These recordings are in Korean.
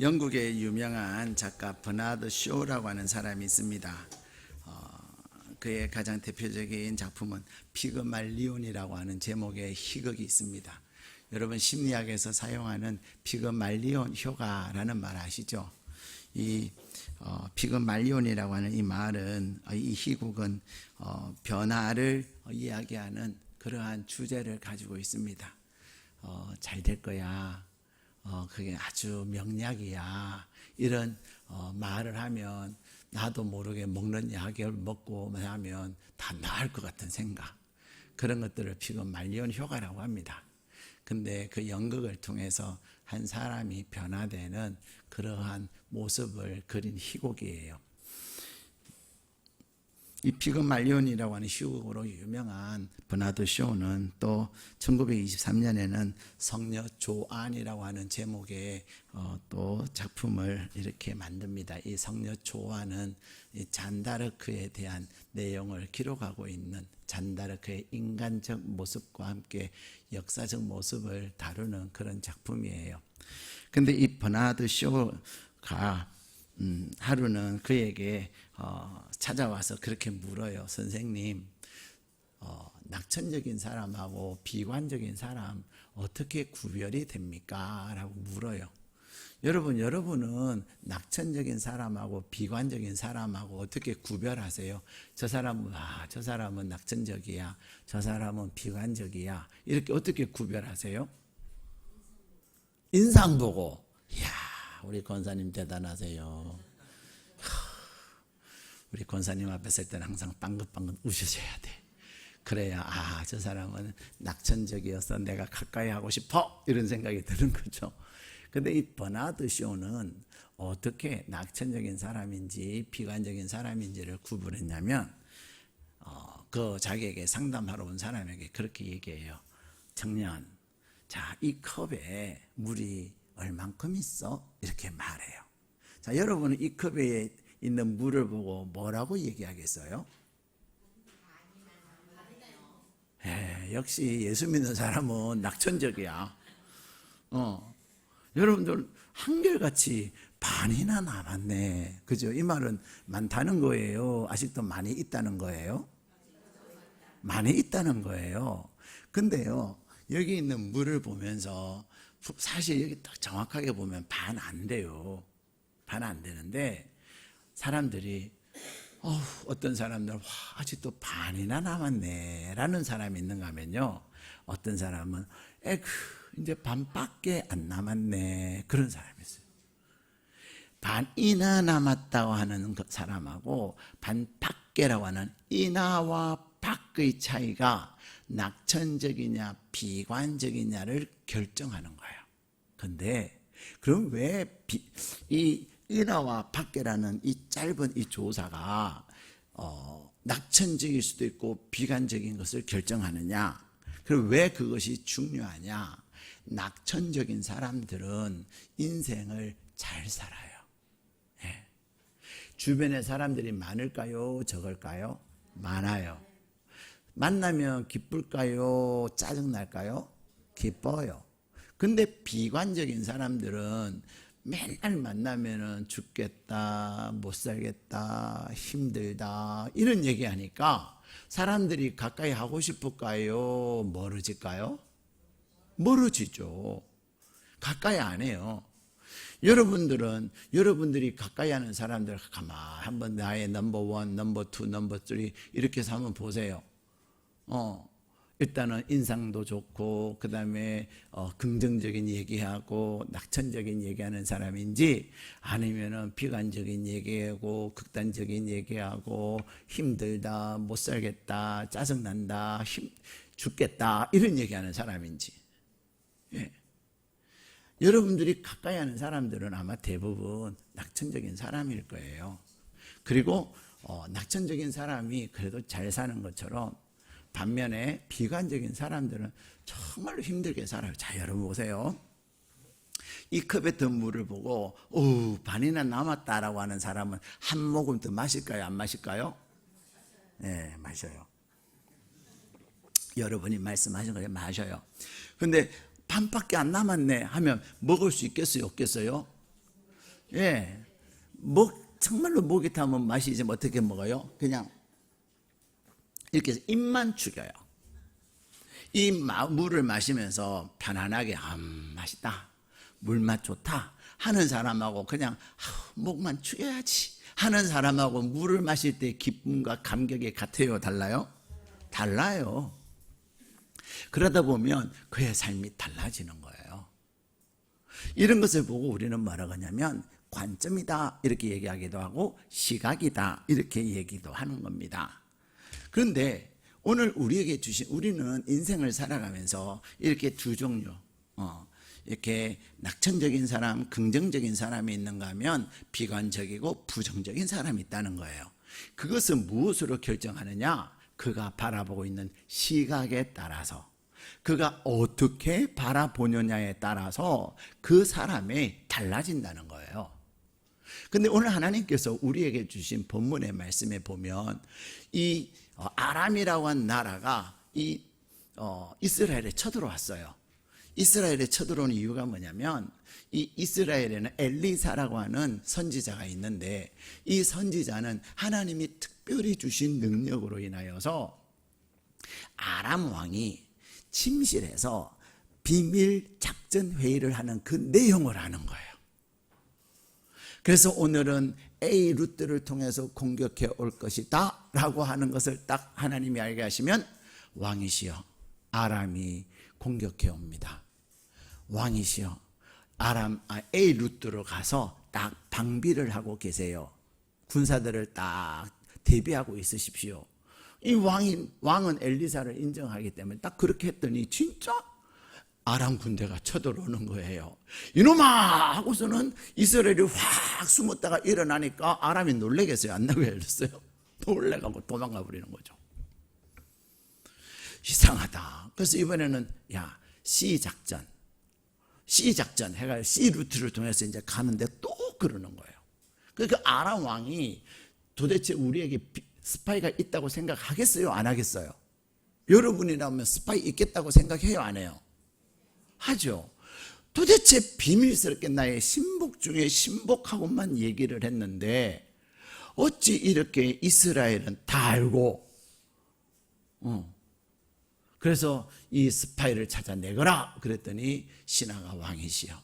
영국의 유명한 작가 버나드 쇼라고 하는 사람이 있습니다. 그의 가장 대표적인 작품은 피그말리온이라고 하는 제목의 희극이 있습니다. 여러분 심리학에서 사용하는 피그말리온 효과라는 말 아시죠? 이 피그말리온이라고 하는 이 말은, 이 희극은 변화를 이야기하는 그러한 주제를 가지고 있습니다. 잘 될 거야. 그게 아주 명약이야. 이런 말을 하면 나도 모르게 먹는 약을 먹고 하면 다 나을 것 같은 생각. 그런 것들을 피그말리온 효과라고 합니다. 근데 그 연극을 통해서 한 사람이 변화되는 그러한 모습을 그린 희곡이에요. 이 피그말리온이라고 하는 희곡으로 유명한 버나드 쇼는 또 1923년에는 성녀 조안이라고 하는 제목의 또 작품을 이렇게 만듭니다. 이 성녀 조안은 이 잔다르크에 대한 내용을 기록하고 있는, 잔다르크의 인간적 모습과 함께 역사적 모습을 다루는 그런 작품이에요. 근데 이 버나드 쇼가 하루는 그에게 찾아와서 그렇게 물어요. 선생님, 낙천적인 사람하고 비관적인 사람 어떻게 구별이 됩니까? 라고 물어요. 여러분은 낙천적인 사람하고 비관적인 사람하고 어떻게 구별하세요? 저 사람은 낙천적이야. 저 사람은 비관적이야. 이렇게 어떻게 구별하세요? 인상 보고. 이야, 우리 권사님 대단하세요. 우리 권사님 앞에 설 때는 항상 빵긋빵긋 웃으셔야 돼. 그래야 저 사람은 낙천적이어서 내가 가까이 하고 싶어, 이런 생각이 드는 거죠. 근데 이 버나드 쇼는 어떻게 낙천적인 사람인지 비관적인 사람인지를 구분했냐면 그 자기에게 상담하러 온 사람에게 그렇게 얘기해요. 청년, 자, 이 컵에 물이 얼만큼 있어? 이렇게 말해요. 자, 여러분은 이 컵에 있는 물을 보고 뭐라고 얘기하겠어요? 역시 예수 믿는 사람은 낙천적이야. 여러분들 한결같이 반이나 남았네. 그죠? 이 말은 많다는 거예요? 아직도 많이 있다는 거예요? 많이 있다는 거예요. 근데요, 여기 있는 물을 보면서 사실 여기 딱 정확하게 보면 반 안 돼요. 반 안 되는데 사람들이 어떤 사람들은 아직도 반이나 남았네 라는 사람이 있는가 하면요, 어떤 사람은 이제 반밖에 안 남았네, 그런 사람이 있어요. 반이나 남았다고 하는 사람하고 반밖에라고 하는 이나와 밖의 차이가 낙천적이냐 비관적이냐를 결정하는 거예요. 근데 그럼 왜 이 이나와 밖에라는 이 짧은 이 조사가 낙천적일 수도 있고 비관적인 것을 결정하느냐? 그리고 왜 그것이 중요하냐? 낙천적인 사람들은 인생을 잘 살아요. 예. 주변에 사람들이 많을까요? 적을까요? 많아요. 만나면 기쁠까요? 짜증날까요? 기뻐요. 근데 비관적인 사람들은 맨날 만나면은 죽겠다, 못 살겠다, 힘들다, 이런 얘기하니까 사람들이 가까이 하고 싶을까요? 멀어질까요? 멀어지죠. 가까이 안 해요. 여러분들이 가까이 하는 사람들 가만 한번 나의 넘버 원, 넘버 투, 넘버 쓰리 이렇게 해서 한번 보세요. 일단은 인상도 좋고, 그 다음에 긍정적인 얘기하고 낙천적인 얘기하는 사람인지, 아니면은 비관적인 얘기하고 극단적인 얘기하고 힘들다, 못 살겠다, 짜증난다, 죽겠다, 이런 얘기하는 사람인지. 예. 여러분들이 가까이 하는 사람들은 아마 대부분 낙천적인 사람일 거예요. 그리고 낙천적인 사람이 그래도 잘 사는 것처럼 반면에 비관적인 사람들은 정말로 힘들게 살아요. 자, 여러분 보세요. 이 컵에 든 물을 보고 반이나 남았다라고 하는 사람은 한 모금 더 마실까요? 안 마실까요? 네, 마셔요. 여러분이 말씀하신 거에 마셔요. 근데 반밖에 안 남았네 하면 먹을 수 있겠어요? 없겠어요? 예, 정말로 목이 타면 마시지 어떻게 먹어요? 그냥 이렇게 해서 입만 죽여요. 이 물을 마시면서 편안하게 맛있다, 물맛 좋다 하는 사람하고 그냥 목만 죽여야지 하는 사람하고 물을 마실 때 기쁨과 감격이 같아요? 달라요? 달라요. 그러다 보면 그의 삶이 달라지는 거예요. 이런 것을 보고 우리는 뭐라고 하냐면 관점이다 이렇게 얘기하기도 하고 시각이다 이렇게 얘기도 하는 겁니다. 그런데 오늘 우리에게 우리는 인생을 살아가면서 이렇게 두 종류, 이렇게 낙천적인 사람, 긍정적인 사람이 있는가 하면 비관적이고 부정적인 사람이 있다는 거예요. 그것은 무엇으로 결정하느냐? 그가 바라보고 있는 시각에 따라서, 그가 어떻게 바라보느냐에 따라서 그 사람이 달라진다는 거예요. 근데 오늘 하나님께서 우리에게 주신 본문의 말씀에 보면 이 아람이라고 한 나라가 이스라엘에 쳐들어왔어요. 이스라엘에 쳐들어온 이유가 뭐냐면 이 이스라엘에는 엘리사라고 하는 선지자가 있는데 이 선지자는 하나님이 특별히 주신 능력으로 인하여서 아람 왕이 침실에서 비밀 작전 회의를 하는 그 내용을 아는 거예요. 그래서 오늘은 A 루트를 통해서 공격해 올 것이다 라고 하는 것을 딱 하나님이 알게 하시면 왕이시여 아람이 공격해 옵니다. 왕이시여 A 루트로 가서 딱 방비를 하고 계세요. 군사들을 딱 대비하고 있으십시오. 이 왕은 엘리사를 인정하기 때문에 딱 그렇게 했더니 진짜 아람 군대가 쳐들어오는 거예요. 이놈아 하고서는 이스라엘이 확 숨었다가 일어나니까 아람이 놀래겠어요? 안 놀랬어요? 놀래가고 도망가 버리는 거죠. 이상하다. 그래서 이번에는 C작전 해가 C 루트를 통해서 이제 가는데 또 그러는 거예요. 그러니까 아람 왕이 도대체 우리에게 스파이가 있다고 생각하겠어요? 안 하겠어요? 여러분이라면 스파이 있겠다고 생각해요? 안 해요? 하죠. 도대체 비밀스럽게 나의 신복 중에 신복하고만 얘기를 했는데 어찌 이렇게 이스라엘은 다 알고 그래서 이 스파이를 찾아내거라 그랬더니 신하가 왕이시여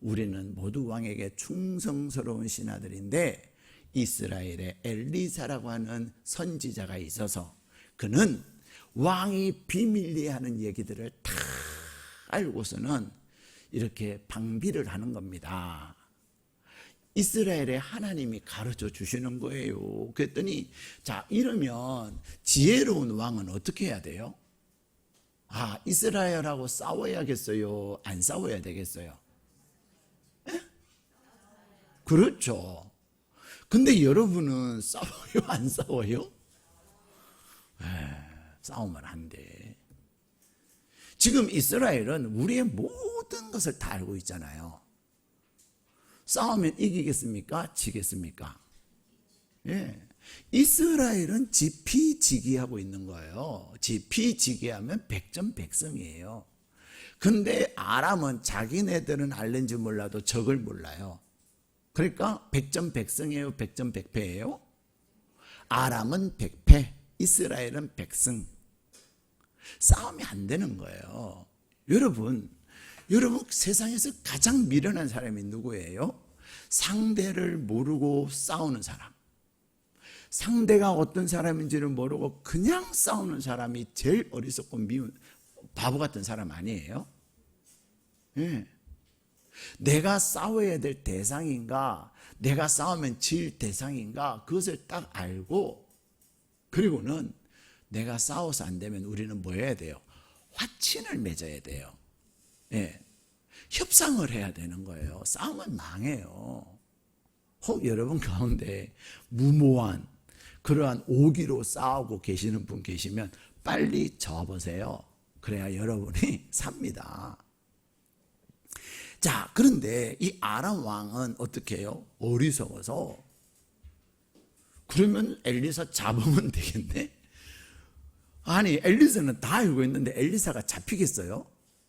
우리는 모두 왕에게 충성스러운 신하들인데 이스라엘에 엘리사라고 하는 선지자가 있어서 그는 왕이 비밀리에 하는 얘기들을 다 알고서는 이렇게 방비를 하는 겁니다. 이스라엘에 하나님이 가르쳐 주시는 거예요. 그랬더니 자 이러면 지혜로운 왕은 어떻게 해야 돼요? 이스라엘하고 싸워야겠어요? 안 싸워야 되겠어요? 에? 그렇죠. 근데 여러분은 싸워요? 안 싸워요? 싸우면 안 돼. 지금 이스라엘은 우리의 모든 것을 다 알고 있잖아요. 싸우면 이기겠습니까? 지겠습니까? 예. 이스라엘은 지피지기하고 있는 거예요. 지피지기하면 백전백승이에요. 근데 아람은 자기네들은 알는지 몰라도 적을 몰라요. 그러니까 백전백승이에요? 백전백패예요? 아람은 백패, 이스라엘은 백승. 싸우면 안 되는 거예요. 여러분 세상에서 가장 미련한 사람이 누구예요? 상대를 모르고 싸우는 사람. 상대가 어떤 사람인지를 모르고 그냥 싸우는 사람이 제일 어리석고 미운 바보 같은 사람 아니에요? 예. 내가 싸워야 될 대상인가, 내가 싸우면 질 대상인가, 그것을 딱 알고, 그리고는 내가 싸워서 안 되면 우리는 뭐 해야 돼요? 화친을 맺어야 돼요. 예. 협상을 해야 되는 거예요. 싸우면 망해요. 혹 여러분 가운데 무모한 그러한 오기로 싸우고 계시는 분 계시면 빨리 접으세요. 그래야 여러분이 삽니다. 자, 그런데 이 아람 왕은 어떻게 해요? 어리석어서 그러면 엘리사 잡으면 되겠네? 아니 엘리사는 다 알고 있는데 엘리사가 잡히겠어요?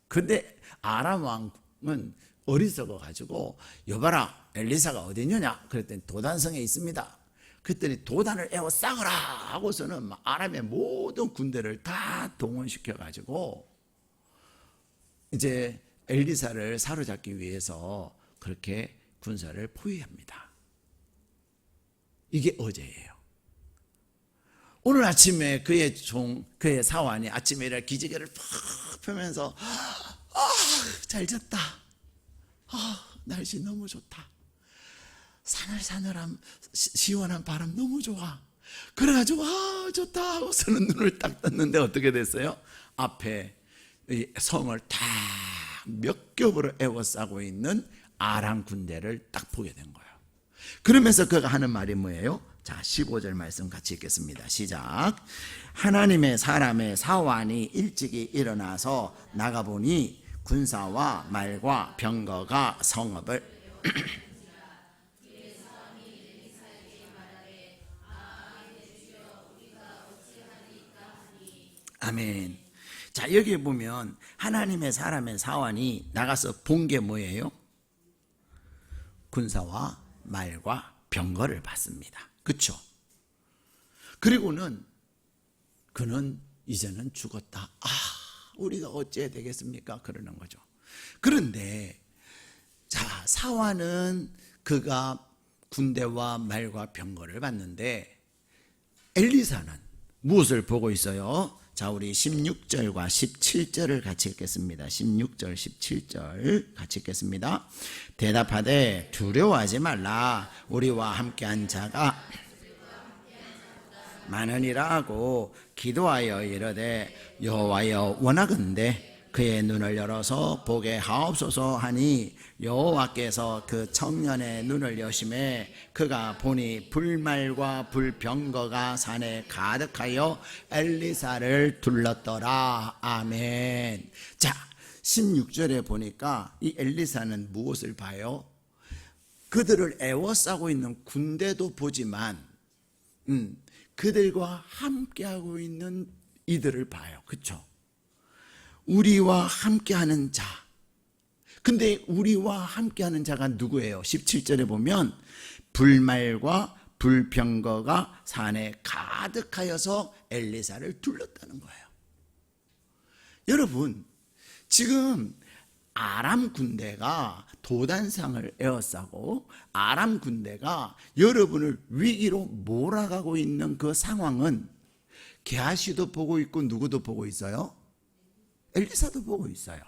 근데 아람 왕은 어리석어 가지고 여봐라 엘리사가 어디 있느냐 그랬더니 도단성에 있습니다. 그랬더니 도단을 에워싸거라 하고서는 아람의 모든 군대를 다 동원시켜 가지고 이제 엘리사를 사로잡기 위해서 그렇게 군사를 포위합니다. 이게 어제예요. 오늘 아침에 그의 사환이 아침에 일어나 기지개를 팍 펴면서 잘 잤다. 날씨 너무 좋다. 사늘사늘한 시원한 바람 너무 좋아. 그래가지고 좋다 하고서는 눈을 딱 떴는데 어떻게 됐어요? 앞에 이 성을 다 몇 겹으로 에워싸고 있는 아람 군대를 딱 보게 된 거예요. 그러면서 그가 하는 말이 뭐예요? 자, 15절 말씀 같이 읽겠습니다. 시작. 하나님의 사람의 사환이 일찍이 일어나서 나가보니 군사와 말과 병거가 성읍을 아멘. 자, 여기 보면 하나님의 사람의 사환이 나가서 본 게 뭐예요? 군사와 말과 병거를 봤습니다. 그렇죠? 그리고는 그는 이제는 죽었다. 우리가 어찌해야 되겠습니까? 그러는 거죠. 그런데 자, 사환은 그가 군대와 말과 병거를 봤는데 엘리사는 무엇을 보고 있어요? 자, 우리 16절과 17절을 같이 읽겠습니다. 16절, 17절 같이 읽겠습니다. 대답하되 두려워하지 말라. 우리와 함께한 자가 많으니라 하고 기도하여 이르되 여호와여 원하건대 그의 눈을 열어서 보게 하옵소서 하니 여호와께서 그 청년의 눈을 여심해 그가 보니 불말과 불병거가 산에 가득하여 엘리사를 둘렀더라. 아멘. 자, 16절에 보니까 이 엘리사는 무엇을 봐요? 그들을 애워싸고 있는 군대도 보지만 그들과 함께하고 있는 이들을 봐요. 그렇죠? 우리와 함께하는 자. 근데 우리와 함께하는 자가 누구예요? 17절에 보면 불말과 불병거가 산에 가득하여서 엘리사를 둘렀다는 거예요. 여러분, 지금 아람 군대가 도단상을 에워싸고 아람 군대가 여러분을 위기로 몰아가고 있는 그 상황은 게하시도 보고 있고 누구도 보고 있어요? 엘리사도 보고 있어요.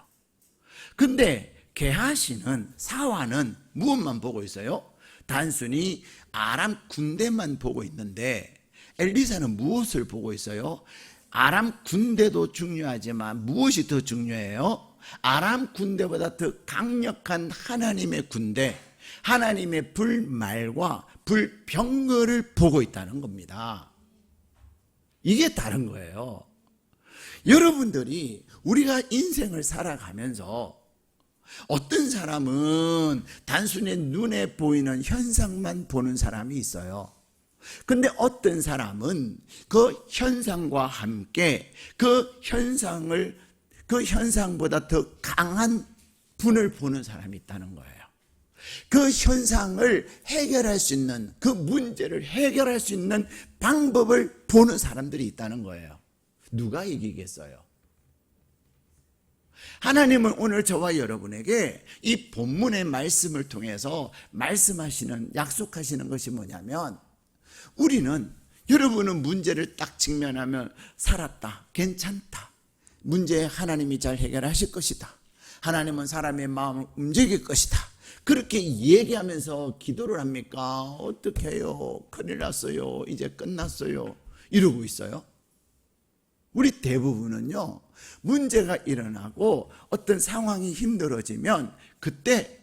근데 게하시는 사환은 무엇만 보고 있어요? 단순히 아람 군대만 보고 있는데 엘리사는 무엇을 보고 있어요? 아람 군대도 중요하지만 무엇이 더 중요해요? 아람 군대보다 더 강력한 하나님의 군대, 하나님의 불말과 불병거를 보고 있다는 겁니다. 이게 다른 거예요. 여러분들이 우리가 인생을 살아가면서 어떤 사람은 단순히 눈에 보이는 현상만 보는 사람이 있어요. 근데 어떤 사람은 그 현상과 함께 그 현상보다 더 강한 분을 보는 사람이 있다는 거예요. 그 현상을 해결할 수 있는, 그 문제를 해결할 수 있는 방법을 보는 사람들이 있다는 거예요. 누가 이기겠어요? 하나님은 오늘 저와 여러분에게 이 본문의 말씀을 통해서 말씀하시는, 약속하시는 것이 뭐냐면, 우리는, 여러분은 문제를 딱 직면하면 살았다, 괜찮다, 문제 하나님이 잘 해결하실 것이다, 하나님은 사람의 마음을 움직일 것이다, 그렇게 얘기하면서 기도를 합니까? 어떻게 해요? 큰일 났어요, 이제 끝났어요, 이러고 있어요. 우리 대부분은요, 문제가 일어나고 어떤 상황이 힘들어지면 그때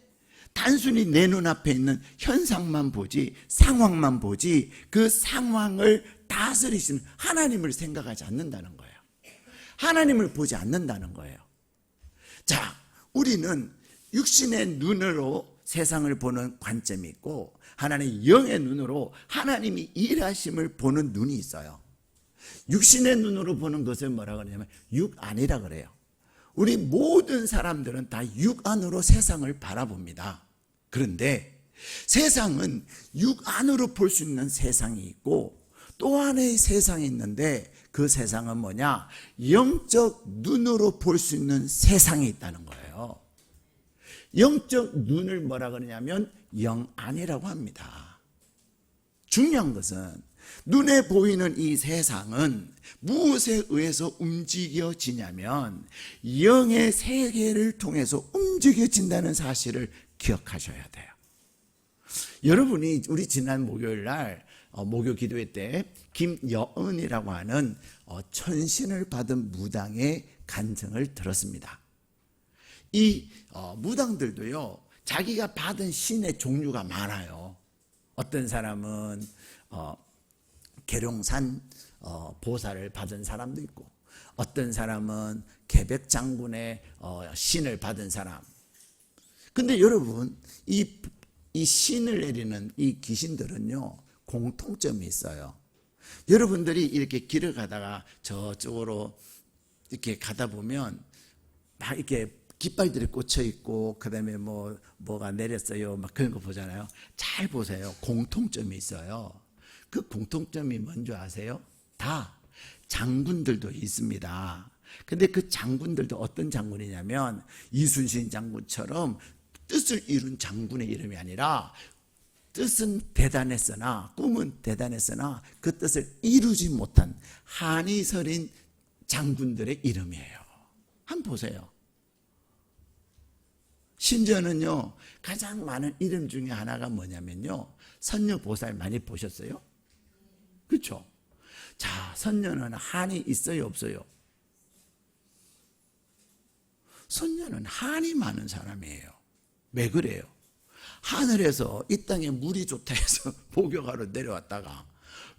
단순히 내 눈앞에 있는 현상만 보지, 상황만 보지, 그 상황을 다스리시는 하나님을 생각하지 않는다는 거예요. 하나님을 보지 않는다는 거예요. 자, 우리는 육신의 눈으로 세상을 보는 관점이 있고, 하나님 영의 눈으로 하나님이 일하심을 보는 눈이 있어요. 육신의 눈으로 보는 것을 뭐라 그러냐면 육안이라 그래요. 우리 모든 사람들은 다 육안으로 세상을 바라봅니다. 그런데 세상은 육안으로 볼 수 있는 세상이 있고 또 하나의 세상이 있는데 그 세상은 뭐냐? 영적 눈으로 볼 수 있는 세상이 있다는 거예요. 영적 눈을 뭐라 그러냐면 영안이라고 합니다. 중요한 것은 눈에 보이는 이 세상은 무엇에 의해서 움직여지냐면 영의 세계를 통해서 움직여진다는 사실을 기억하셔야 돼요. 여러분이 우리 지난 목요일 날 목요 기도회 때 김여은이라고 하는 천신을 받은 무당의 간증을 들었습니다. 이 무당들도요, 자기가 받은 신의 종류가 많아요. 어떤 사람은 계룡산 보살을 받은 사람도 있고, 어떤 사람은 계백장군의 신을 받은 사람. 근데 여러분, 이 신을 내리는 이 귀신들은요, 공통점이 있어요. 여러분들이 이렇게 길을 가다가 저쪽으로 이렇게 가다 보면 막 이렇게 깃발들이 꽂혀 있고, 그 다음에 뭐가 내렸어요, 막 그런 거 보잖아요. 잘 보세요. 공통점이 있어요. 그 공통점이 뭔지 아세요? 다 장군들도 있습니다. 근데 그 장군들도 어떤 장군이냐면 이순신 장군처럼 뜻을 이룬 장군의 이름이 아니라 뜻은 대단했으나 꿈은 대단했으나 그 뜻을 이루지 못한 한이 서린 장군들의 이름이에요. 한번 보세요. 심지어는요, 가장 많은 이름 중에 하나가 뭐냐면요, 선녀보살 많이 보셨어요? 그렇죠? 자, 선녀는 한이 있어요, 없어요? 선녀는 한이 많은 사람이에요. 왜 그래요? 하늘에서 이 땅에 물이 좋다 해서 목욕하러 내려왔다가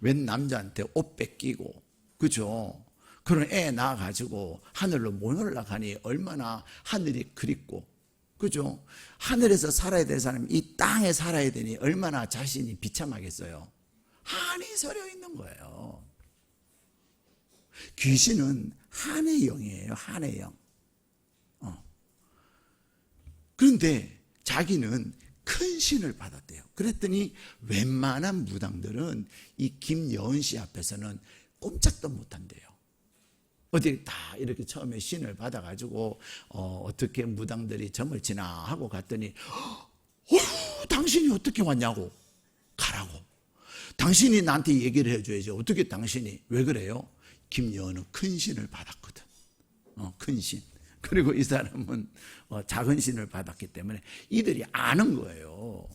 웬 남자한테 옷 뺏기고, 그죠? 그런 애 낳아가지고 하늘로 못 올라가니 얼마나 하늘이 그립고, 그죠? 하늘에서 살아야 될 사람이 이 땅에 살아야 되니 얼마나 자신이 비참하겠어요. 한이 서려 있는 거예요. 귀신은 한의 영이에요. 한의 영. 그런데 자기는 큰 신을 받았대요. 그랬더니 웬만한 무당들은 이 김여은 씨 앞에서는 꼼짝도 못한대요. 어디 다 이렇게 처음에 신을 받아가지고 어떻게 무당들이 점을 치나 하고 갔더니 당신이 어떻게 왔냐고. 가라고. 당신이 나한테 얘기를 해줘야지. 어떻게 당신이. 왜 그래요? 김여은은 큰 신을 받았거든. 큰 신. 그리고 이 사람은 작은 신을 받았기 때문에 이들이 아는 거예요.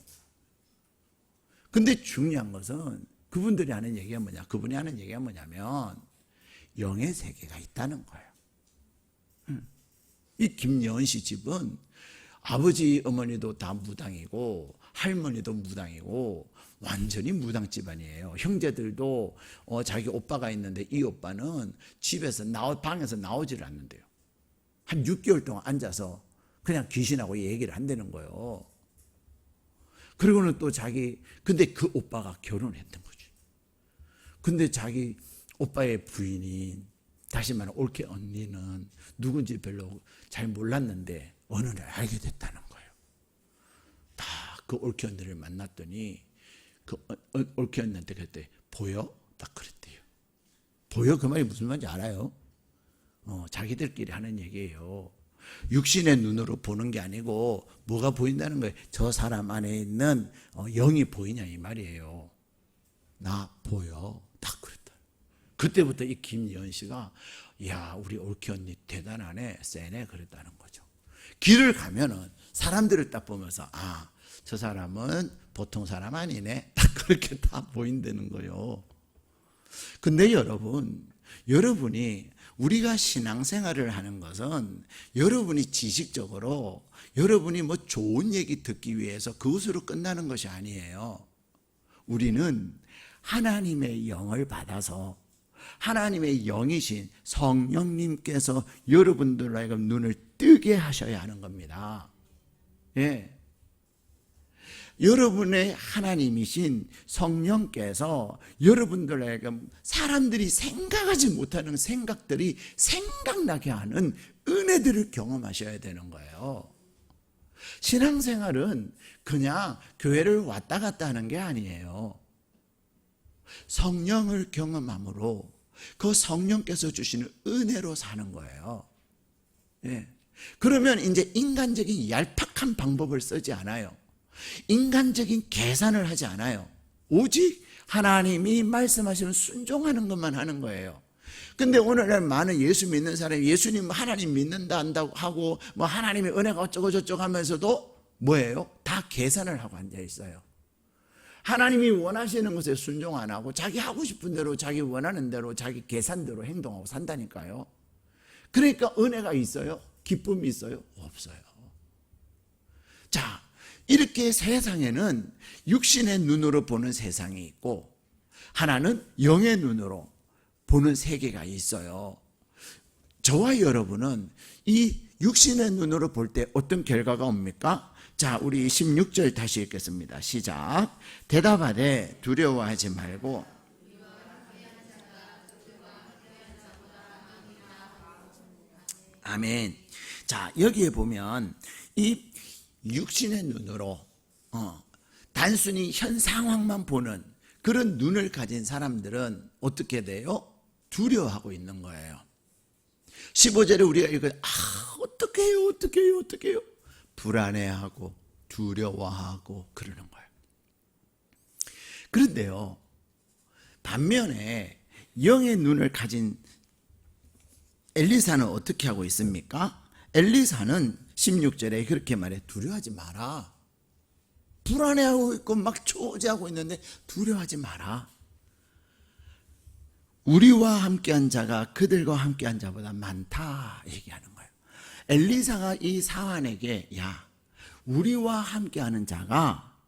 근데 중요한 것은 그분들이 하는 얘기가 뭐냐, 그분이 하는 얘기가 뭐냐면 영의 세계가 있다는 거예요. 이 김여은 씨 집은 아버지 어머니도 다 무당이고 할머니도 무당이고 완전히 무당 집안이에요. 형제들도 자기 오빠가 있는데 이 오빠는 집에서 방에서 나오지를 않는데요. 한 6개월 동안 앉아서 그냥 귀신하고 얘기를 한다는 거예요. 그리고는 또 근데 그 오빠가 결혼을 했던 거지. 근데 자기 오빠의 부인인, 다시 말하면 올케 언니는 누군지 별로 잘 몰랐는데 어느 날 알게 됐다는 거예요. 다 그 올케 언니를 만났더니 그 올케 언니한테 그랬더니 보여? 딱 그랬대요. 보여? 그 말이 무슨 말인지 알아요? 자기들끼리 하는 얘기예요. 육신의 눈으로 보는 게 아니고 뭐가 보인다는 거예요. 저 사람 안에 있는 영이 보이냐 이 말이에요. 나 보여. 딱 그랬다. 그때부터 이 김여은 씨가 야, 우리 올케 언니 대단하네, 세네 그랬다는 거죠. 길을 가면은 사람들을 딱 보면서 저 사람은 보통 사람 아니네. 딱 그렇게 다 보인다는 거예요. 근데 여러분이 우리가 신앙생활을 하는 것은 여러분이 지식적으로 여러분이 뭐 좋은 얘기 듣기 위해서 그것으로 끝나는 것이 아니에요. 우리는 하나님의 영을 받아서 하나님의 영이신 성령님께서 여러분들로 하여금 눈을 뜨게 하셔야 하는 겁니다. 예. 여러분의 하나님이신 성령께서 여러분들에게 사람들이 생각하지 못하는 생각들이 생각나게 하는 은혜들을 경험하셔야 되는 거예요. 신앙생활은 그냥 교회를 왔다 갔다 하는 게 아니에요. 성령을 경험함으로 그 성령께서 주시는 은혜로 사는 거예요. 예. 그러면 이제 인간적인 얄팍한 방법을 쓰지 않아요. 인간적인 계산을 하지 않아요. 오직 하나님이 말씀하시는 순종하는 것만 하는 거예요. 근데 오늘날 많은 예수 믿는 사람이 예수님 하나님 믿는다 한다고 하고 뭐 하나님의 은혜가 어쩌고 저쩌고 하면서도 뭐예요? 다 계산을 하고 앉아 있어요. 하나님이 원하시는 것에 순종 안 하고 자기 하고 싶은 대로 자기 원하는 대로 자기 계산대로 행동하고 산다니까요. 그러니까 은혜가 있어요? 기쁨이 있어요? 없어요. 자, 이렇게 세상에는 육신의 눈으로 보는 세상이 있고 하나는 영의 눈으로 보는 세계가 있어요. 저와 여러분은 이 육신의 눈으로 볼 때 어떤 결과가 옵니까? 자, 우리 16절 다시 읽겠습니다. 시작. 대답하되 두려워하지 말고 아멘. 자, 여기에 보면 이 육신의 눈으로 단순히 현 상황만 보는 그런 눈을 가진 사람들은 어떻게 돼요? 두려워하고 있는 거예요. 15절에 우리가 이거 어떡해요? 불안해하고 두려워하고 그러는 거예요. 그런데요, 반면에 영의 눈을 가진 엘리사는 어떻게 하고 있습니까? 엘리사는 16절에 그렇게 말해. 두려워하지 마라. 불안해하고 있고 막 초조하고 있는데 두려워하지 마라. 우리와 함께한 자가 그들과 함께한 자보다 많다 얘기하는 거예요. 엘리사가 이 사환에게 야, 우리와 함께하는 자가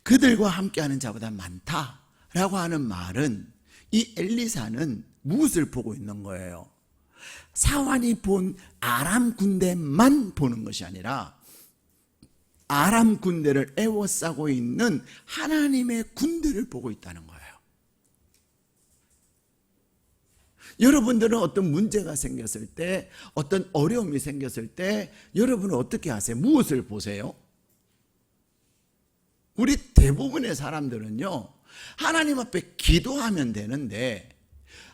그들과 함께하는 자보다 많다라고 하는 말은 이 엘리사는 무엇을 보고 있는 거예요? 사환이 본 아람 군대만 보는 것이 아니라 아람 군대를 에워싸고 있는 하나님의 군대를 보고 있다는 거예요. 여러분들은 어떤 문제가 생겼을 때, 어떤 어려움이 생겼을 때 여러분은 어떻게 하세요? 무엇을 보세요? 우리 대부분의 사람들은요, 하나님 앞에 기도하면 되는데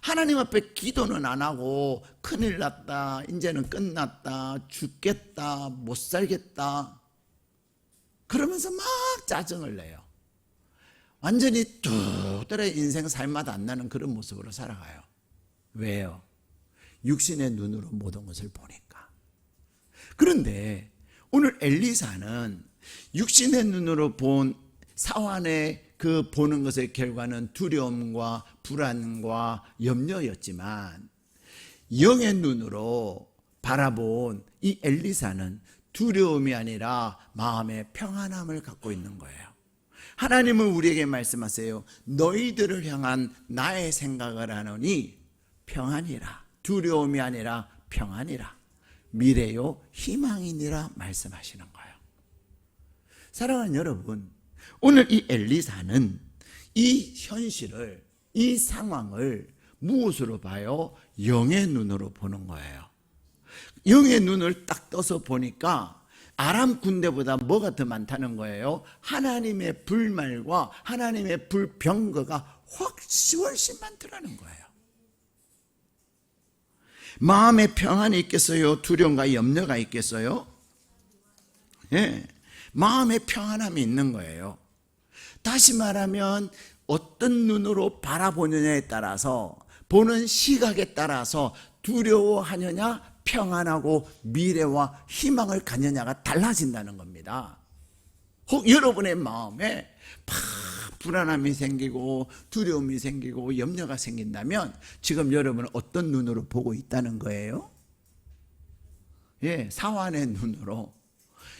하나님 앞에 기도는 안 하고 큰일 났다, 이제는 끝났다, 죽겠다, 못 살겠다 그러면서 막 짜증을 내요. 완전히 뚝 떨어 인생 살맛 안 나는 그런 모습으로 살아가요. 왜요? 육신의 눈으로 모든 것을 보니까. 그런데 오늘 엘리사는 육신의 눈으로 본 사환의 그 보는 것의 결과는 두려움과 불안과 염려였지만 영의 눈으로 바라본 이 엘리사는 두려움이 아니라 마음의 평안함을 갖고 있는 거예요. 하나님은 우리에게 말씀하세요. 너희들을 향한 나의 생각을 하노니 평안이라. 두려움이 아니라 평안이라. 미래요 희망이니라 말씀하시는 거예요. 사랑하는 여러분, 오늘 이 엘리사는 이 현실을, 이 상황을 무엇으로 봐요? 영의 눈으로 보는 거예요. 영의 눈을 딱 떠서 보니까 아람 군대보다 뭐가 더 많다는 거예요? 하나님의 불말과 하나님의 불병거가 훨씬 많더라는 거예요. 마음에 평안이 있겠어요? 두려움과 염려가 있겠어요? 예, 마음의 평안함이 있는 거예요. 다시 말하면 어떤 눈으로 바라보느냐에 따라서, 보는 시각에 따라서 두려워하느냐 평안하고 미래와 희망을 갖느냐가 달라진다는 겁니다. 혹 여러분의 마음에 불안함이 생기고 두려움이 생기고 염려가 생긴다면 지금 여러분은 어떤 눈으로 보고 있다는 거예요? 예, 사환의 눈으로,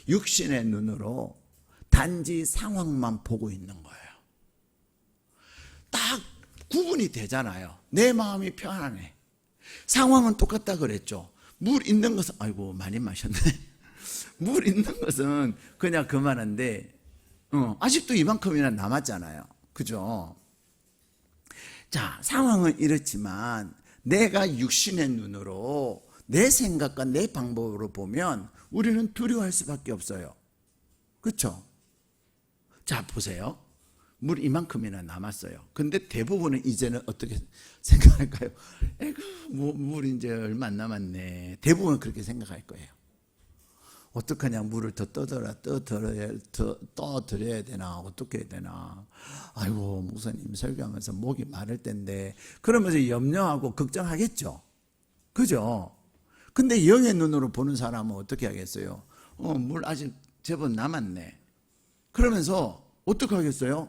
육신의 눈으로 단지 상황만 보고 있는 거예요. 딱 구분이 되잖아요. 내 마음이 편안해. 상황은 똑같다 그랬죠. 물 있는 것은 아이고 많이 마셨네. 물 있는 것은 그냥 그만한데 아직도 이만큼이나 남았잖아요. 그죠? 자, 상황은 이렇지만 내가 육신의 눈으로 내 생각과 내 방법으로 보면 우리는 두려워할 수밖에 없어요. 그렇죠? 자, 보세요. 물 이만큼이나 남았어요. 근데 대부분은 이제는 어떻게 생각할까요? 에구, 물 이제 얼마 안 남았네. 대부분은 그렇게 생각할 거예요. 어떡하냐, 물을 더 떠드려야 되나, 어떻게 해야 되나. 아이고, 목사님 설교하면서 목이 마를 텐데. 그러면서 염려하고 걱정하겠죠. 그죠? 근데 영의 눈으로 보는 사람은 어떻게 하겠어요? 물 아직 제법 남았네. 그러면서 어떻게 하겠어요?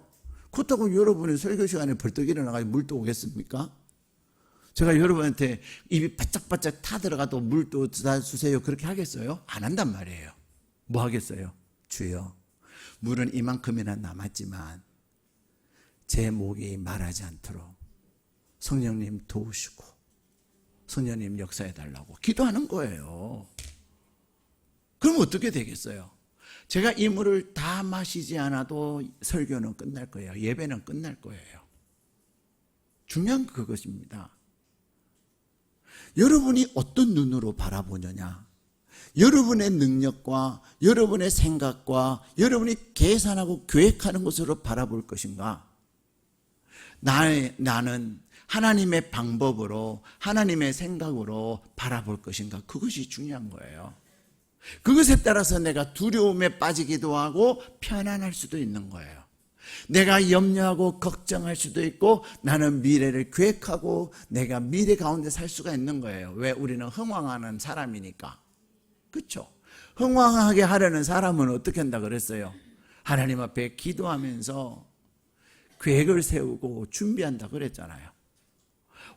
그렇다고 여러분이 설교 시간에 벌떡 일어나가지고 물도 오겠습니까? 제가 여러분한테 입이 바짝바짝 타들어가도 물도 주세요 그렇게 하겠어요? 안 한단 말이에요. 뭐 하겠어요? 주여, 물은 이만큼이나 남았지만 제 목이 말하지 않도록 성령님 도우시고 성령님 역사해달라고 기도하는 거예요. 그럼 어떻게 되겠어요? 제가 이 물을 다 마시지 않아도 설교는 끝날 거예요. 예배는 끝날 거예요. 중요한 그것입니다. 여러분이 어떤 눈으로 바라보느냐, 여러분의 능력과 여러분의 생각과 여러분이 계산하고 계획하는 것으로 바라볼 것인가, 나는 하나님의 방법으로 하나님의 생각으로 바라볼 것인가, 그것이 중요한 거예요. 그것에 따라서 내가 두려움에 빠지기도 하고 편안할 수도 있는 거예요. 내가 염려하고 걱정할 수도 있고 나는 미래를 계획하고 내가 미래 가운데 살 수가 있는 거예요. 왜? 우리는 흥왕하는 사람이니까. 그렇죠? 흥왕하게 하려는 사람은 어떻게 한다 그랬어요? 하나님 앞에 기도하면서 계획을 세우고 준비한다 그랬잖아요.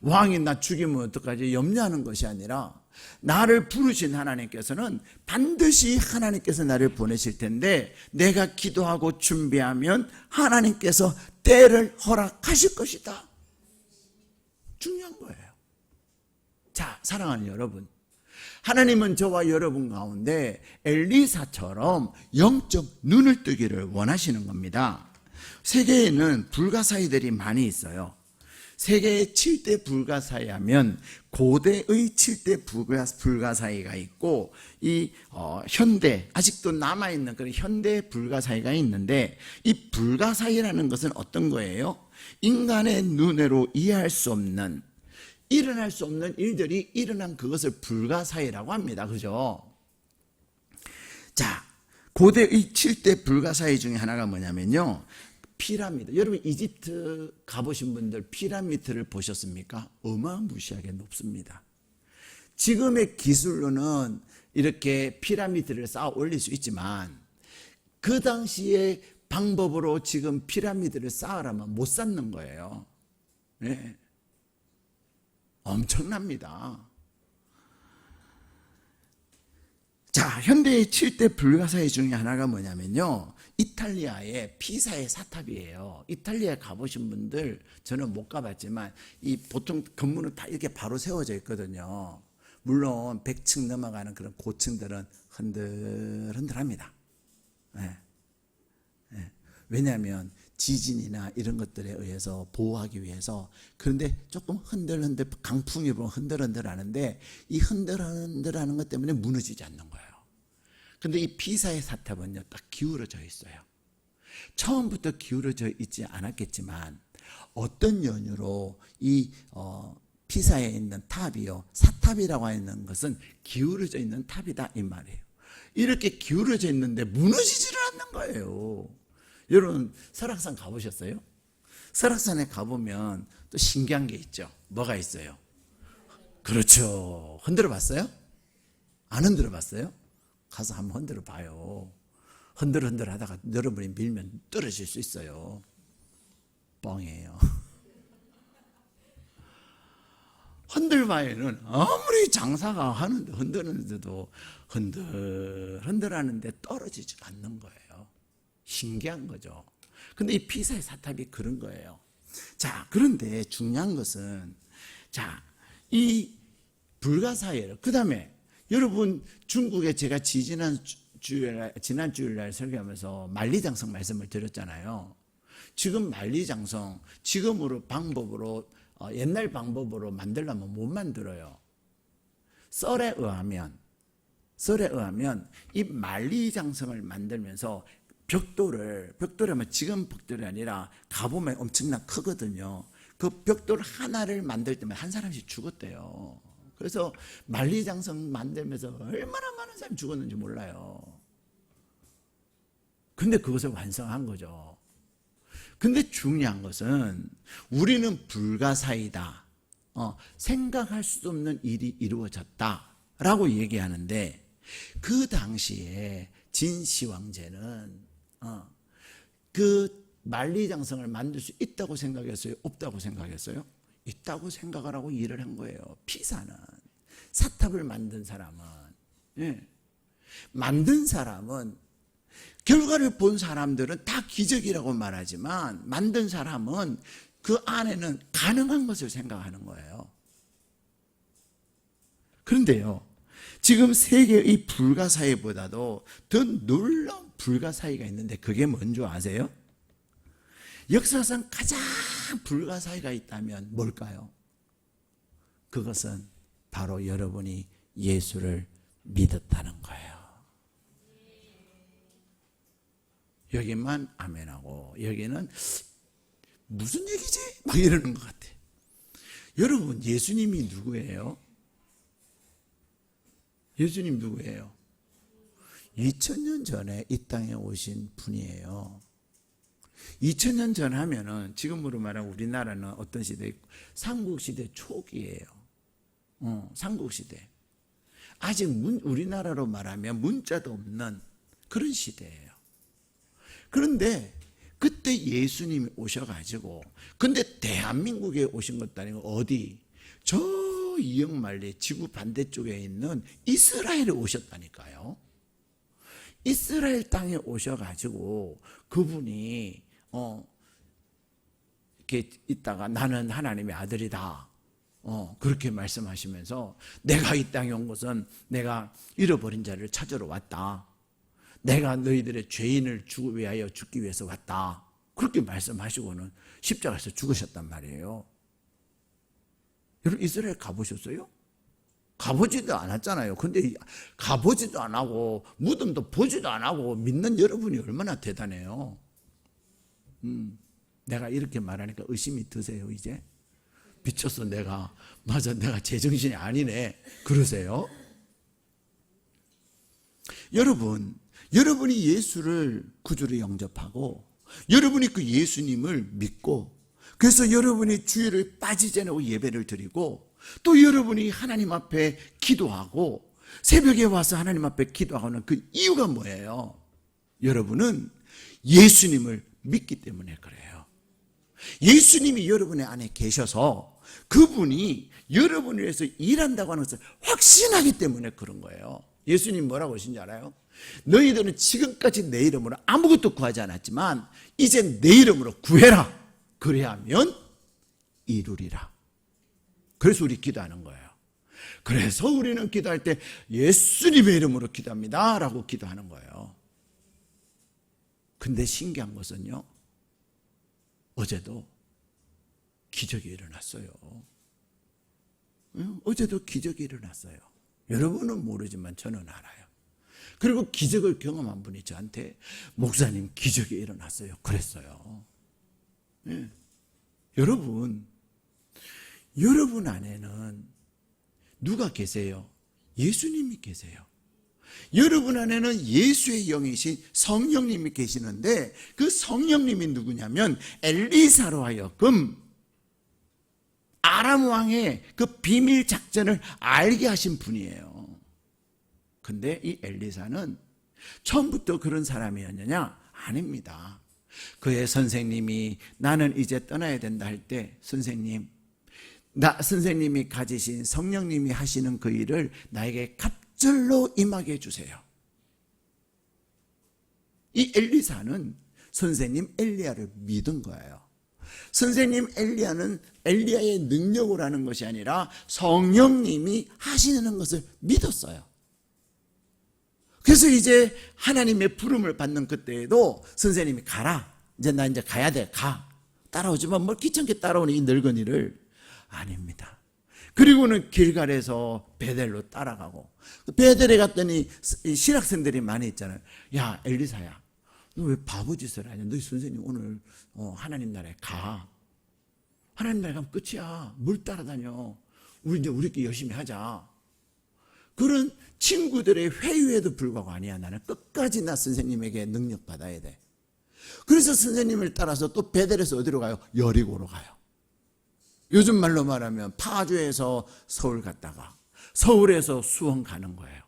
왕이 나 죽이면 어떡하지? 염려하는 것이 아니라 나를 부르신 하나님께서는 반드시 하나님께서 나를 보내실 텐데 내가 기도하고 준비하면 하나님께서 때를 허락하실 것이다. 중요한 거예요. 자, 사랑하는 여러분, 하나님은 저와 여러분 가운데 엘리사처럼 영적 눈을 뜨기를 원하시는 겁니다. 세계에는 불가사의들이 많이 있어요. 세계의 7대 불가사의 하면 고대의 7대 불가사의가 있고 이 현대 아직도 남아있는 그런 현대 불가사의가 있는데, 이 불가사의라는 것은 어떤 거예요? 인간의 눈으로 이해할 수 없는, 일어날 수 없는 일들이 일어난 그것을 불가사의라고 합니다. 그죠? 자, 고대의 7대 불가사의 중에 하나가 뭐냐면요, 피라미드. 여러분 이집트 가보신 분들 피라미드를 보셨습니까? 어마무시하게 높습니다. 지금의 기술로는 이렇게 피라미드를 쌓아 올릴 수 있지만 그 당시의 방법으로 지금 피라미드를 쌓으라면 못 쌓는 거예요. 네. 엄청납니다. 자, 현대의 7대 불가사의 중에 하나가 뭐냐면요, 이탈리아의 피사의 사탑이에요. 이탈리아에 가보신 분들, 저는 못 가봤지만 이 보통 건물은 다 이렇게 바로 세워져 있거든요. 물론 100층 넘어가는 그런 고층들은 흔들흔들합니다. 네. 네. 왜냐하면 지진이나 이런 것들에 의해서 보호하기 위해서. 그런데 조금 흔들흔들, 강풍이 불면 흔들흔들 하는데 이 흔들흔들하는 것 때문에 무너지지 않는 거예요. 근데 이 피사의 사탑은요, 딱 기울어져 있어요. 처음부터 기울어져 있지 않았겠지만 어떤 연유로 이 피사에 있는 탑이요, 사탑이라고 하는 것은 기울어져 있는 탑이다 이 말이에요. 이렇게 기울어져 있는데 무너지지를 않는 거예요. 여러분 설악산 가보셨어요? 설악산에 가보면 또 신기한 게 있죠. 뭐가 있어요? 그렇죠. 흔들어 봤어요? 안 흔들어 봤어요? 가서 한번 흔들어 봐요. 흔들흔들 하다가 여러분이 밀면 떨어질 수 있어요. 뻥이에요. 흔들바에는 아무리 장사가 하는데 흔드는데도 흔들흔들하는데 떨어지지 않는 거예요. 신기한 거죠. 근데 이 피사의 사탑이 그런 거예요. 자, 그런데 중요한 것은, 자, 이 불가사의를, 그 다음에 여러분, 중국에 제가 지난 주일날 설교하면서 만리장성 말씀을 드렸잖아요. 지금 만리장성 방법으로 옛날 방법으로 만들려면 못 만들어요. 썰에 의하면 이 만리장성을 만들면서 벽돌이면 지금 벽돌이 아니라 가보면 엄청나 크거든요. 그 벽돌 하나를 만들 때만 한 사람씩 죽었대요. 그래서 만리장성 만들면서 얼마나 많은 사람이 죽었는지 몰라요. 근데 그것을 완성한 거죠. 근데 중요한 것은 우리는 불가사의다, 생각할 수 없는 일이 이루어졌다라고 얘기하는데, 그 당시에 진시 왕제는 그 만리장성을 만들 수 있다고 생각했어요? 없다고 생각했어요? 있다고 생각을 하고 일을 한 거예요. 피사는, 사탑을 만든 사람은, 만든 사람은, 결과를 본 사람들은 다 기적이라고 말하지만 만든 사람은 그 안에는 가능한 것을 생각하는 거예요. 그런데요, 지금 세계의 이 불가사의보다도 더 놀라운 불가사의가 있는데, 그게 뭔지 아세요? 역사상 가장 불가사의가 있다면 뭘까요? 그것은 바로 여러분이 예수를 믿었다는 거예요. 여기만 아멘하고 여기는 무슨 얘기지? 막 이러는 것 같아. 여러분, 예수님이 누구예요? 예수님 누구예요? 2000년 전에 이 땅에 오신 분이에요. 2000년 전 하면은 지금으로 말하면 우리나라는 어떤 시대? 삼국시대 초기예요. 삼국시대. 아직 우리나라로 말하면 문자도 없는 그런 시대예요. 그런데 그때 예수님이 오셔가지고, 근데 대한민국에 오신 것도 아니고 어디? 저 이역만리 지구 반대쪽에 있는 이스라엘에 오셨다니까요. 이스라엘 땅에 오셔가지고 그분이 이렇게 있다가 나는 하나님의 아들이다, 그렇게 말씀하시면서, 내가 이 땅에 온 것은 내가 잃어버린 자를 찾으러 왔다, 내가 너희들의 죄인을 위하여 죽기 위해서 왔다, 그렇게 말씀하시고는 십자가에서 죽으셨단 말이에요. 여러분, 이스라엘 가보셨어요? 가보지도 않았잖아요. 근데 가보지도 안 하고 무덤도 보지도 안 하고 믿는 여러분이 얼마나 대단해요. 내가 이렇게 말하니까 의심이 드세요? 이제 미쳤어, 내가 제정신이 아니네, 그러세요? 여러분이 예수를 구주로 영접하고 여러분이 그 예수님을 믿고, 그래서 여러분이 주일을 빠지지 않고 예배를 드리고, 또 여러분이 하나님 앞에 기도하고 새벽에 와서 하나님 앞에 기도하는 그 이유가 뭐예요? 여러분은 예수님을 믿기 때문에 그래요. 예수님이 여러분의 안에 계셔서 그분이 여러분을 위해서 일한다고 하는 것을 확신하기 때문에 그런 거예요. 예수님 뭐라고 하신지 알아요? 너희들은 지금까지 내 이름으로 아무것도 구하지 않았지만 이제 내 이름으로 구해라, 그래야면 이루리라. 그래서 우리 기도하는 거예요. 그래서 우리는 기도할 때 예수님의 이름으로 기도합니다 라고 기도하는 거예요. 근데 신기한 것은요, 어제도 기적이 일어났어요. 어제도 기적이 일어났어요. 여러분은 모르지만 저는 알아요. 그리고 기적을 경험한 분이 저한테, 목사님 기적이 일어났어요, 그랬어요. 여러분 안에는 누가 계세요? 예수님이 계세요. 여러분 안에는 예수의 영이신 성령님이 계시는데, 그 성령님이 누구냐면 엘리사로 하여금 아람 왕의 그 비밀 작전을 알게 하신 분이에요. 근데 이 엘리사는 처음부터 그런 사람이었느냐? 아닙니다. 그의 선생님이 나는 이제 떠나야 된다 할 때, 선생님이 가지신 성령님이 하시는 그 일을 나에게 갑절로 임하게 해주세요. 이 엘리사는 선생님 엘리야를 믿은 거예요. 선생님 엘리야는 엘리야의 능력을 하는 것이 아니라 성령님이 하시는 것을 믿었어요. 그래서 이제 하나님의 부름을 받는 그때에도 선생님이 가라. 나 이제 가야 돼. 가. 따라오지만 뭘 귀찮게 따라오는 이 늙은이를. 아닙니다. 그리고는 길갈에서 베델로 따라가고, 베델에 갔더니 신학생들이 많이 있잖아요. 야, 엘리사야, 너 왜 바보짓을 하냐? 너희 선생님 오늘 하나님 나라에 가. 하나님 나라에 가면 끝이야. 뭘 따라다녀? 우리 이제 우리끼리 열심히 하자. 그런 친구들의 회유에도 불구하고 아니야. 나는 끝까지 나 선생님에게 능력 받아야 돼. 그래서 선생님을 따라서 또 베델에서 어디로 가요? 여리고로 가요. 요즘 말로 말하면 파주에서 서울 갔다가 서울에서 수원 가는 거예요.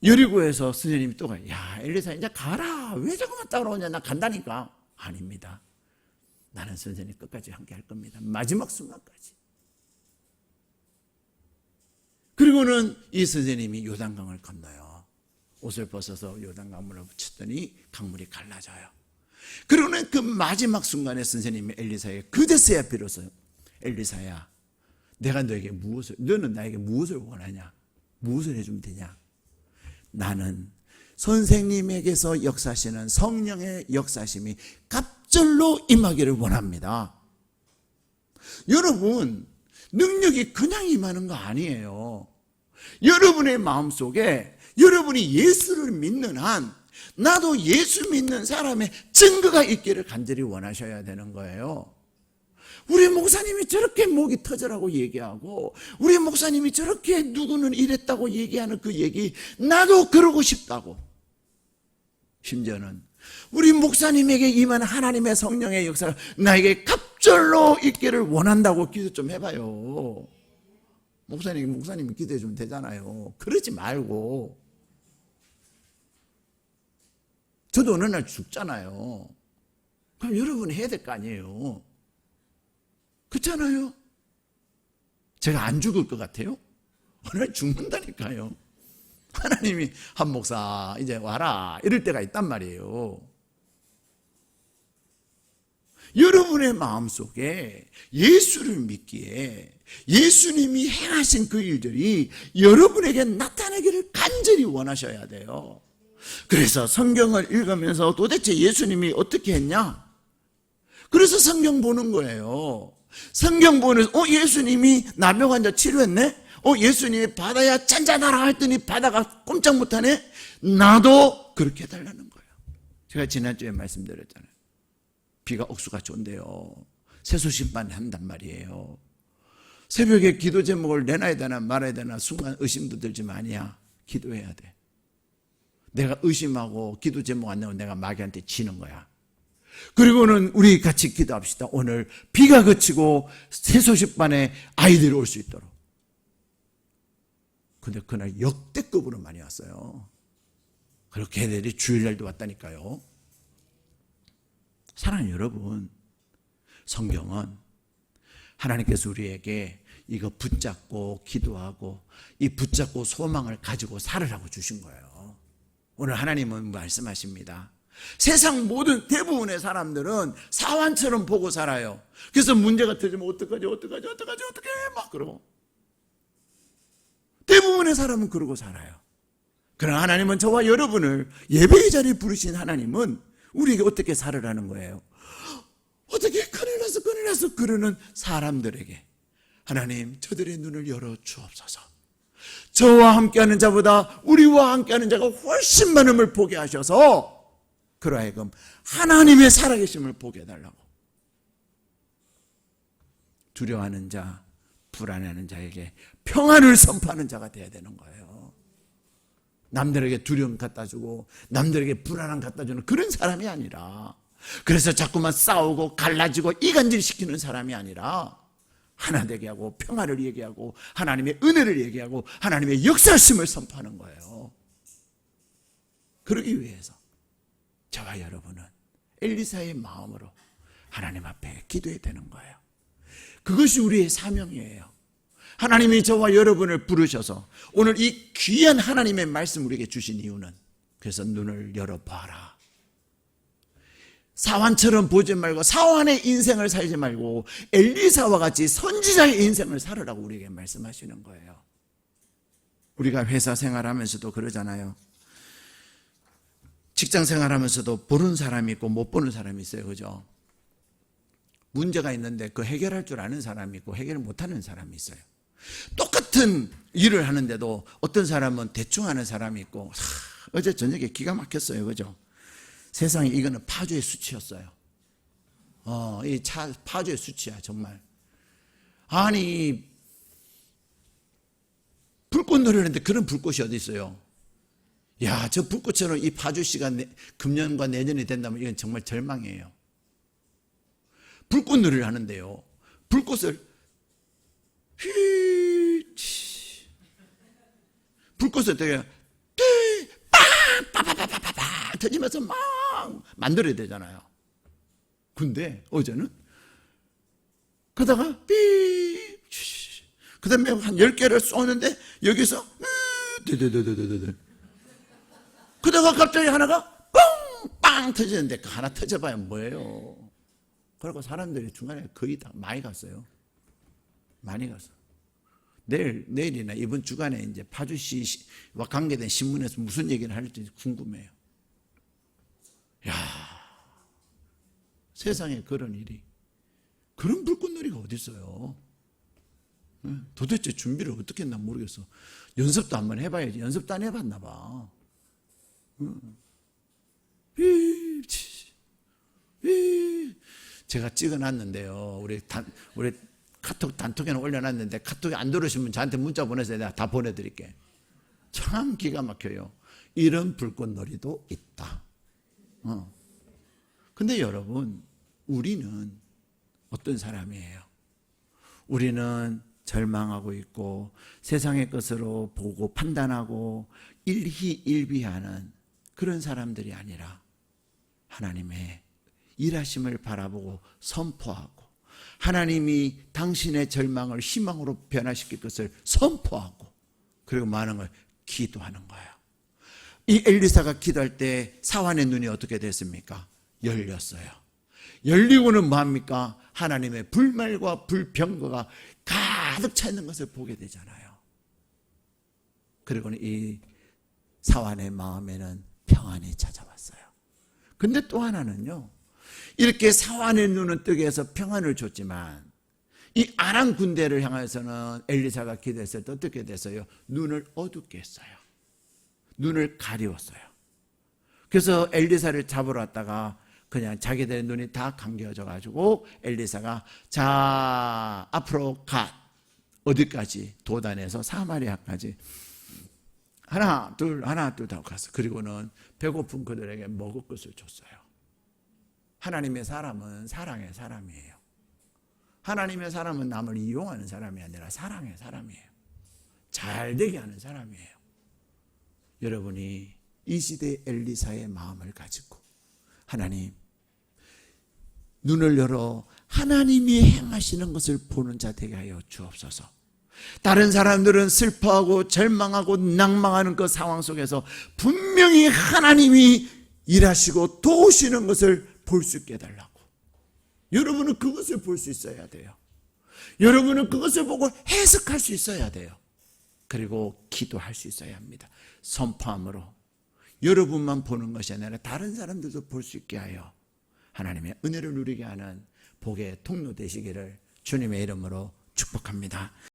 여리고에서 선생님이 또 가요. 야, 엘리사 이제 가라. 왜 자꾸만 따라오냐? 나 간다니까. 아닙니다. 나는 선생님 끝까지 함께 할 겁니다. 마지막 순간까지. 그리고는 이 선생님이 요단강을 건너요. 옷을 벗어서 요단강물을 붙였더니 강물이 갈라져요. 그러고는 그 마지막 순간에 선생님이 엘리사에게 그제서야 비로소 엘리사야, 내가 너는 나에게 무엇을 원하냐? 무엇을 해주면 되냐? 나는 선생님에게서 역사하시는 성령의 역사심이 갑절로 임하기를 원합니다. 여러분, 능력이 그냥 임하는 거 아니에요. 여러분의 마음속에 여러분이 예수를 믿는 한 나도 예수 믿는 사람의 증거가 있기를 간절히 원하셔야 되는 거예요. 우리 목사님이 저렇게 목이 터져라고 얘기하고, 우리 목사님이 저렇게 누구는 이랬다고 얘기하는 그 얘기, 나도 그러고 싶다고. 심지어는 우리 목사님에게 임한 하나님의 성령의 역사가 나에게 갑절로 있기를 원한다고 기도 좀 해봐요. 목사님이 기도해 주면 되잖아요. 그러지 말고. 저도 어느 날 죽잖아요. 그럼 여러분이 해야 될 거 아니에요. 그렇잖아요. 제가 안 죽을 것 같아요? 어느 날 죽는다니까요. 하나님이 한 목사 이제 와라 이럴 때가 있단 말이에요. 여러분의 마음속에 예수를 믿기에 예수님이 행하신 그 일들이 여러분에게 나타나기를 간절히 원하셔야 돼요. 그래서 성경을 읽으면서 도대체 예수님이 어떻게 했냐? 그래서 성경 보는 거예요. 성경 보면서 예수님이 나병 환자 치료했네? 예수님이 바다야 잔잔하라 했더니 바다가 꼼짝 못하네? 나도 그렇게 해달라는 거예요. 제가 지난주에 말씀드렸잖아요. 비가 억수같이 온대요. 세수심만 한단 말이에요. 새벽에 기도 제목을 내놔야 되나 말아야 되나 순간 의심도 들지만 아니야. 기도해야 돼. 내가 의심하고 기도 제목 안 내면 내가 마귀한테 지는 거야. 그리고는 우리 같이 기도합시다. 오늘 비가 그치고 세소식반에 아이들이 올 수 있도록. 근데 그날 역대급으로 많이 왔어요. 그리고 걔네들이 주일날도 왔다니까요. 사랑하는 여러분, 성경은 하나님께서 우리에게 이거 붙잡고 기도하고 이 붙잡고 소망을 가지고 살으라고 주신 거예요. 오늘 하나님은 말씀하십니다. 세상 모든 대부분의 사람들은 사환처럼 보고 살아요. 그래서 문제가 터지면 어떡하지 막 그러고. 대부분의 사람은 그러고 살아요. 그러나 하나님은 저와 여러분을 예배의 자리에 부르신 하나님은 우리에게 어떻게 살으라는 거예요. 어떻게 큰일 났어 그러는 사람들에게 하나님 저들의 눈을 열어 주옵소서. 저와 함께하는 자보다 우리와 함께하는 자가 훨씬 많음을 보게 하셔서 그러하여금 하나님의 살아계심을 보게 해달라고. 두려워하는 자, 불안해하는 자에게 평안을 선포하는 자가 돼야 되는 거예요. 남들에게 두려움 갖다 주고 남들에게 불안함 갖다 주는 그런 사람이 아니라, 그래서 자꾸만 싸우고 갈라지고 이간질시키는 사람이 아니라 하나 되게 하고 평안을 얘기하고 하나님의 은혜를 얘기하고 하나님의 역사심을 선포하는 거예요. 그러기 위해서 저와 여러분은 엘리사의 마음으로 하나님 앞에 기도해야 되는 거예요. 그것이 우리의 사명이에요. 하나님이 저와 여러분을 부르셔서 오늘 이 귀한 하나님의 말씀 우리에게 주신 이유는, 그래서 눈을 열어봐라. 사환처럼 보지 말고 사환의 인생을 살지 말고 엘리사와 같이 선지자의 인생을 살으라고 우리에게 말씀하시는 거예요. 우리가 회사 생활하면서도 그러잖아요. 직장 생활하면서도 보는 사람이 있고 못 보는 사람이 있어요. 그죠? 문제가 있는데 그 해결할 줄 아는 사람이 있고 해결을 못하는 사람이 있어요. 똑같은 일을 하는데도 어떤 사람은 대충 하는 사람이 있고, 어제 저녁에 기가 막혔어요. 그죠? 세상에 이거는 파주의 수치였어요. 이 파주의 수치야, 정말. 아니, 불꽃 노리는데 그런 불꽃이 어디 있어요? 야, 저 불꽃처럼 이 파주시가 금년과 내년이 된다면 이건 정말 절망이에요. 불꽃 놀이를 하는데요. 불꽃을 불꽃을 되게 빵빵빵빵빵 터지면서 막 만들어야 되잖아요. 근데 어제는 그러다가 그 다음에 한 10개를 쏘는데 여기서 그러다가 갑자기 하나가 뻥빵 터지는데 그 하나 터져봐야 뭐예요. 그리고 사람들이 중간에 거의 다 많이 갔어요. 많이 갔어. 내일이나 이번 주간에 이제 파주시와 관계된 신문에서 무슨 얘기를 할지 궁금해요. 야, 세상에 그런 일이, 그런 불꽃놀이가 어디 있어요? 도대체 준비를 어떻게 했나 모르겠어. 연습도 한번 해봐야지. 연습도 안 해봤나 봐. 제가 찍어놨는데요. 우리 카톡 단톡에는 올려놨는데 카톡에 안 들으시면 저한테 문자 보내서 내가 다 보내드릴게. 참 기가 막혀요. 이런 불꽃놀이도 있다. 근데 여러분, 우리는 어떤 사람이에요? 우리는 절망하고 있고 세상의 것으로 보고 판단하고 일희일비하는 그런 사람들이 아니라 하나님의 일하심을 바라보고 선포하고 하나님이 당신의 절망을 희망으로 변화시킬 것을 선포하고 그리고 많은 걸 기도하는 거예요. 이 엘리사가 기도할 때 사환의 눈이 어떻게 됐습니까? 열렸어요. 열리고는 뭐합니까? 하나님의 불말과 불평거가 가득 차 있는 것을 보게 되잖아요. 그리고는 이 사환의 마음에는 평안이 찾아왔어요. 근데 또 하나는요, 이렇게 사환의 눈은 뜨게 해서 평안을 줬지만 이 아람 군대를 향해서는 엘리사가 기도했을 때 어떻게 됐어요? 눈을 어둡게 했어요. 눈을 가리웠어요. 그래서 엘리사를 잡으러 왔다가 그냥 자기들의 눈이 다 감겨져 가지고 엘리사가 자 앞으로 가, 어디까지? 도단에서 사마리아까지 하나 둘 하고 갔어. 그리고는 배고픈 그들에게 먹을 것을 줬어요. 하나님의 사람은 사랑의 사람이에요. 하나님의 사람은 남을 이용하는 사람이 아니라 사랑의 사람이에요. 잘 되게 하는 사람이에요. 여러분이 이 시대의 엘리사의 마음을 가지고 하나님, 눈을 열어 하나님이 행하시는 것을 보는 자 되게 하여 주옵소서. 다른 사람들은 슬퍼하고 절망하고 낭망하는 그 상황 속에서 분명히 하나님이 일하시고 도우시는 것을 볼 수 있게 해달라고. 여러분은 그것을 볼 수 있어야 돼요. 여러분은 그것을 보고 해석할 수 있어야 돼요. 그리고 기도할 수 있어야 합니다. 선포함으로 여러분만 보는 것이 아니라 다른 사람들도 볼 수 있게 하여 하나님의 은혜를 누리게 하는 복의 통로 되시기를 주님의 이름으로 축복합니다.